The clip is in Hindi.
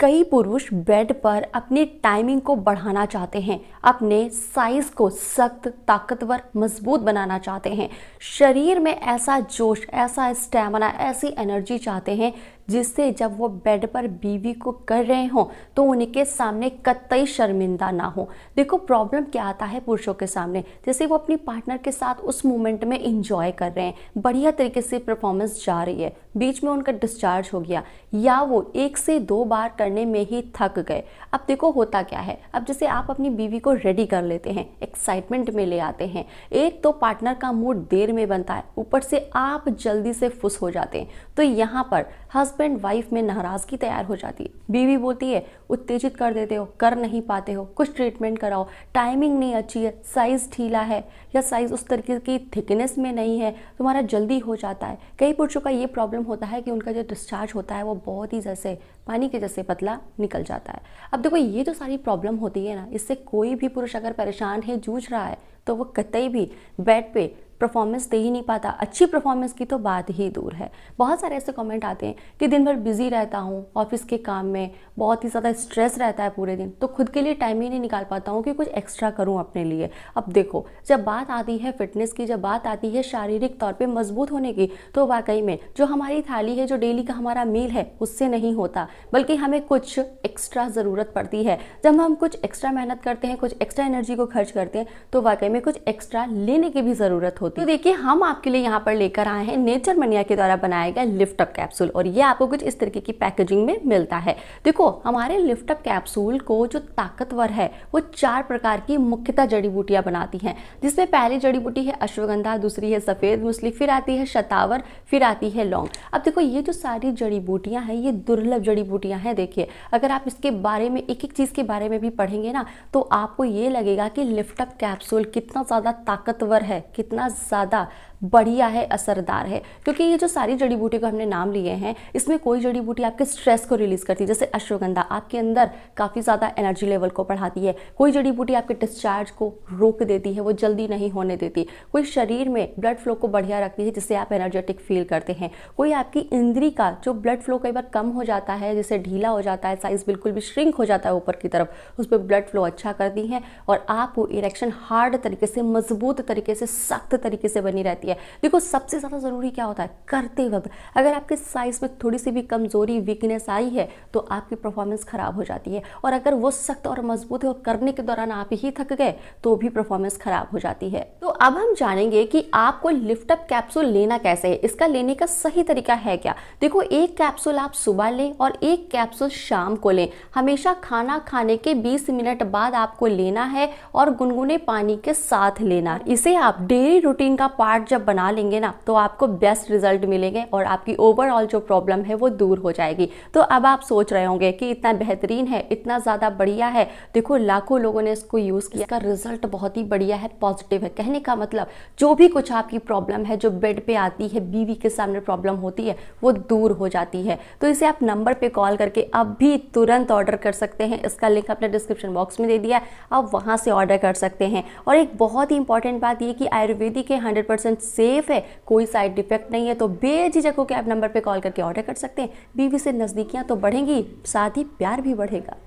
कई पुरुष बेड पर अपनी टाइमिंग को बढ़ाना चाहते हैं, अपने साइज को सख्त, ताकतवर, मजबूत बनाना चाहते हैं। शरीर में ऐसा जोश, ऐसा स्टैमिना, ऐसी एनर्जी चाहते हैं जिससे जब वो बेड पर बीवी को कर रहे हों तो उनके सामने कतई शर्मिंदा ना हो। देखो प्रॉब्लम क्या आता है पुरुषों के सामने, जैसे वो अपनी पार्टनर के साथ उस मोमेंट में इंजॉय कर रहे हैं, बढ़िया तरीके से परफॉर्मेंस जा रही है, बीच में उनका डिस्चार्ज हो गया या वो 1 से 2 बार करने में ही थक गए। अब देखो होता क्या है, अब जैसे आप अपनी बीवी को रेडी कर लेते हैं, एक्साइटमेंट में ले आते हैं, एक तो पार्टनर का मूड देर में बनता है, ऊपर से आप जल्दी से फुस हो जाते हैं, तो यहाँ पर हस्बैंड वाइफ में नाराजगी तैयार हो जाती है। बीवी बोलती है उत्तेजित कर देते हो, कर नहीं पाते हो, कुछ ट्रीटमेंट कराओ, टाइमिंग नहीं अच्छी है, साइज ढीला है या साइज उस तरीके की थिकनेस में नहीं है, तुम्हारा जल्दी हो जाता है। कई पुरुषों का ये प्रॉब्लम होता है कि उनका जो डिस्चार्ज होता है वो बहुत ही जैसे पानी के जैसे पतला निकल जाता है। अब देखो ये जो सारी प्रॉब्लम होती है ना, इससे कोई भी पुरुष अगर परेशान है, जूझ रहा है, तो वो कतई भी बेड पे परफॉर्मेंस दे ही नहीं पाता। अच्छी परफॉर्मेंस की तो बात ही दूर है। बहुत सारे ऐसे कमेंट आते हैं कि दिन भर बिजी रहता हूँ, ऑफिस के काम में बहुत ही ज़्यादा स्ट्रेस रहता है पूरे दिन, तो खुद के लिए टाइम ही नहीं निकाल पाता हूँ कि कुछ एक्स्ट्रा करूँ अपने लिए। अब देखो जब बात आती है फिटनेस की, जब बात आती है शारीरिक तौर पर मजबूत होने की, तो वाकई में जो हमारी थाली है, जो डेली का हमारा मील है, उससे नहीं होता, बल्कि हमें कुछ एक्स्ट्रा ज़रूरत पड़ती है। जब हम कुछ एक्स्ट्रा मेहनत करते हैं, कुछ एक्स्ट्रा एनर्जी को खर्च करते हैं, तो वाकई में कुछ एक्स्ट्रा लेने की भी ज़रूरत होती है। तो देखिए हम आपके लिए यहाँ पर लेकर आए हैं नेचर मनिया के द्वारा बनाया गया लिफ्ट अप कैप्सूल, और ये आपको कुछ इस तरीके की पैकेजिंग में मिलता है। देखो हमारे लिफ्ट अप कैप्सूल को जो ताकतवर है वो 4 प्रकार की मुख्यतः जड़ी बूटियां बनाती हैं, जिसमें पहली जड़ी बूटी है अश्वगंधा, दूसरी है सफेद मूसली, फिर आती है शतावर, फिर आती है लौंग। अब देखो ये जो सारी जड़ी बूटियां हैं ये दुर्लभ जड़ी बूटियां हैं। देखिए अगर आप इसके बारे में एक एक चीज़ के बारे में भी पढ़ेंगे ना, तो आपको ये लगेगा कि लिफ्ट अप कैप्सूल कितना ज़्यादा ताकतवर है, कितना ज़्यादा बढ़िया है, असरदार है। क्योंकि ये जो सारी जड़ी बूटी को हमने नाम लिए हैं, इसमें कोई जड़ी बूटी आपके स्ट्रेस को रिलीज करती है, जैसे अश्वगंधा आपके अंदर काफ़ी ज़्यादा एनर्जी लेवल को बढ़ाती है, कोई जड़ी बूटी आपके डिस्चार्ज को रोक देती है, वो जल्दी नहीं होने देती, कोई शरीर में ब्लड फ्लो को बढ़िया रखती है जिससे आप एनर्जेटिक फील करते हैं, कोई आपकी इंद्री का जो ब्लड फ्लो कई बार कम हो जाता है, जिससे ढीला हो जाता है, साइज बिल्कुल भी श्रिंक हो जाता है ऊपर की तरफ, उस पर ब्लड फ्लो अच्छा करती है और आपको इरेक्शन हार्ड तरीके से, मजबूत तरीके से, सख्त तरीके से बनी रहती है। देखो सबसे ज्यादा जरूरी क्या होता है, करते वक्त अगर आपके साइज में थोड़ी सी भी कमजोरी, वीकनेस आई है तो आपकी परफॉर्मेंस खराब हो जाती है, और अगर वो सख्त और मजबूत है और करने के दौरान आप ही थक गए तो भी परफॉर्मेंस खराब हो जाती है। तो अब हम जानेंगे कि आपको लिफ्ट अप कैप्सूल लेना कैसे है, इसका लेने का सही तरीका है क्या। देखो एक कैप्सूल आप सुबह लें और एक कैप्सूल शाम को लें। हमेशा खाना खाने के 20 मिनट बाद आपको लेना है और गुनगुने पानी के साथ लेना। इसे आप डेली रूटीन का पार्ट जब बना लेंगे ना, तो आपको बेस्ट रिजल्ट मिलेंगे और आपकी ओवरऑल जो प्रॉब्लम है वो दूर हो जाएगी। तो अब आप सोच रहे होंगे कि इतना बेहतरीन है, इतना ज़्यादा बढ़िया है, देखो लाखों लोगों ने इसको यूज़ किया, इसका रिजल्ट बहुत ही बढ़िया है, पॉजिटिव है। कहने का मतलब जो भी कुछ आपकी प्रॉब्लम है, जो बेड पे आती है, बीवी के सामने प्रॉब्लम होती है, वो दूर हो जाती है। तो इसे आप नंबर पे कॉल करके अभी तुरंत ऑर्डर कर सकते हैं। इसका लिंक अपने डिस्क्रिप्शन बॉक्स में दे दिया है, आप वहाँ से ऑर्डर कर सकते हैं। और एक बहुत ही इंपॉर्टेंट बात ये कि आयुर्वेदिक है, 100% सेफ है, कोई साइड इफेक्ट नहीं है, तो बेझिझक होकर आप नंबर पे कॉल करके ऑर्डर कर सकते हैं। बीवी से नज़दीकियां तो बढ़ेंगी, साथ ही प्यार भी बढ़ेगा।